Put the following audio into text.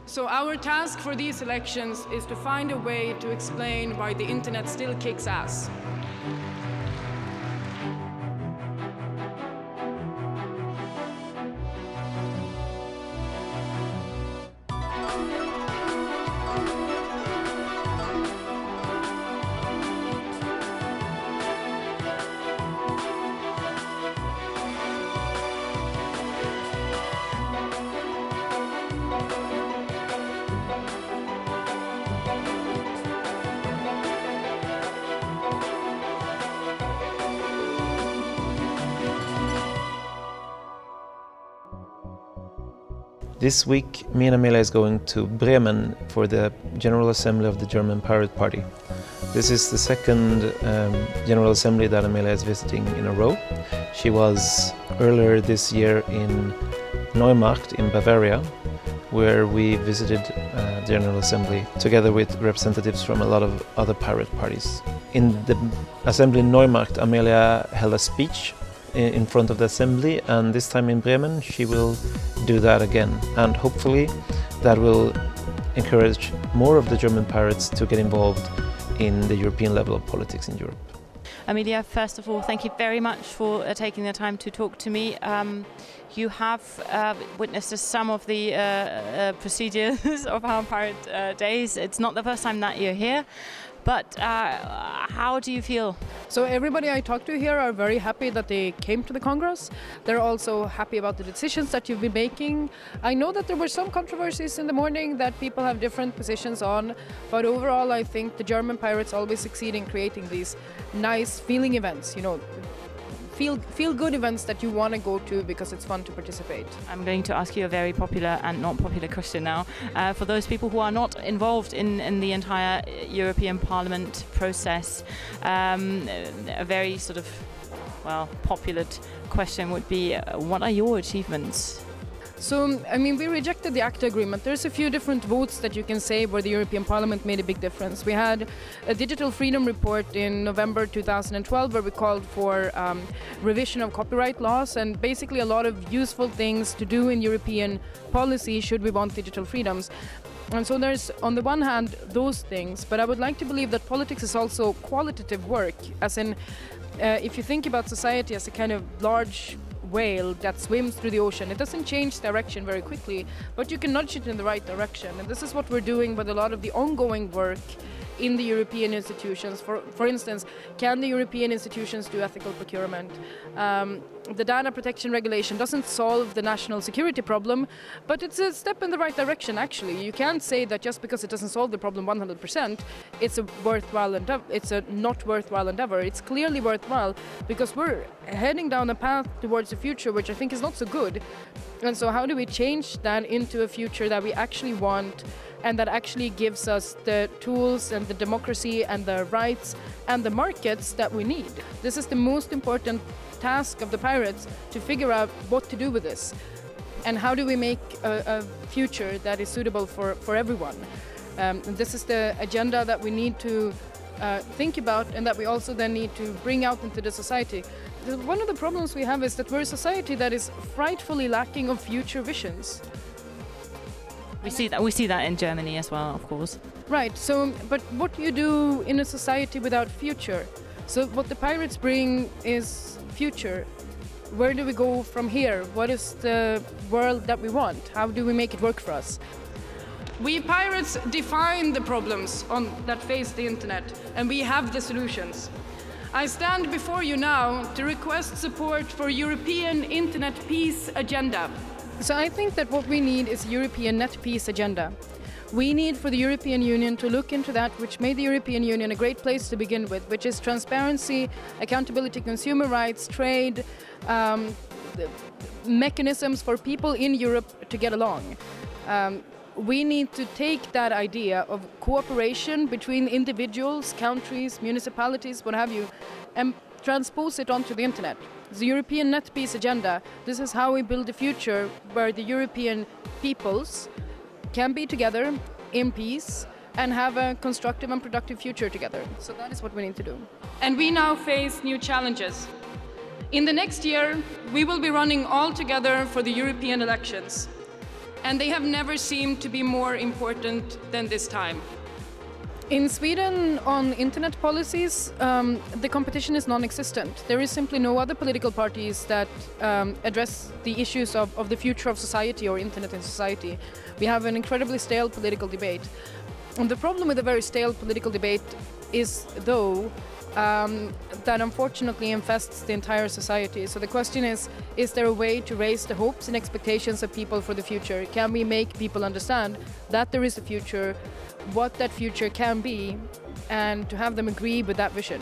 So our task for these elections is to find a way to explain why the internet still kicks ass. This week, me and Amelia is going to Bremen for the General Assembly of the German Pirate Party. This is the second General Assembly that Amelia is visiting in a row. She was earlier this year in Neumarkt in Bavaria, where we visited the General Assembly together with representatives from a lot of other pirate parties. In the assembly in Neumarkt, Amelia held a speech in front of the assembly, and this time in Bremen she will do that again, and hopefully that will encourage more of the German pirates to get involved in the European level of politics in Europe. Amelia, first of all, thank you very much for taking the time to talk to me. You have witnessed some of the procedures of our pirate days. It's not the first time that you're here, but how do you feel? So everybody I talk to here are very happy that they came to the Congress. They're also happy about the decisions that you've been making. I know that there were some controversies in the morning that people have different positions on, but overall I think the German pirates always succeed in creating these nice feeling events, you know, feel good events that you want to go to because it's fun to participate. I'm going to ask you a very popular and not popular question now. For those people who are not involved in the entire European Parliament process, a very sort of, well, popular question would be, what are your achievements? So, I mean, we rejected the ACTA agreement. There's a few different votes that you can say where the European Parliament made a big difference. We had a digital freedom report in November 2012 where we called for revision of copyright laws and basically a lot of useful things to do in European policy should we want digital freedoms. And so there's, on the one hand, those things, but I would like to believe that politics is also qualitative work, as in, if you think about society as a kind of large whale that swims through the ocean. It doesn't change direction very quickly, but you can nudge it in the right direction. And this is what we're doing with a lot of the ongoing work in the European institutions. For instance, can the European institutions do ethical procurement? The data protection regulation doesn't solve the national security problem, but it's a step in the right direction, actually. You can't say that just because it doesn't solve the problem 100%, it's a worthwhile endeavor. It's a not worthwhile endeavor. It's clearly worthwhile because we're heading down a path towards a future which I think is not so good. And so how do we change that into a future that we actually want and that actually gives us the tools and the democracy and the rights and the markets that we need? This is the most important task of the pirates, to figure out what to do with this and how do we make a future that is suitable for everyone. This is the agenda that we need to think about and that we also then need to bring out into the society. One of the problems we have is that we're a society that is frightfully lacking of future visions. We see that in Germany as well, of course. Right, so, but what do you do in a society without future? So what the pirates bring is future. Where do we go from here? What is the world that we want? How do we make it work for us? We pirates define the problems that face the internet, and we have the solutions. I stand before you now to request support for European Internet Peace Agenda. So I think that what we need is a European Net Peace Agenda. We need for the European Union to look into that which made the European Union a great place to begin with, which is transparency, accountability, consumer rights, trade, mechanisms for people in Europe to get along. We need to take that idea of cooperation between individuals, countries, municipalities, what have you, and transpose it onto the internet. The European Net Peace Agenda, this is how we build a future where the European peoples can be together in peace and have a constructive and productive future together. So that is what we need to do. And we now face new challenges. In the next year, we will be running all together for the European elections. and they have never seemed to be more important than this time. In Sweden, on internet policies, the competition is non-existent. There is simply no other political parties that address the issues of the future of society or internet in society. We have an incredibly stale political debate. And the problem with a very stale political debate is, though, that unfortunately infests the entire society. So the question is there a way to raise the hopes and expectations of people for the future? Can we make people understand that there is a future, what that future can be, and to have them agree with that vision?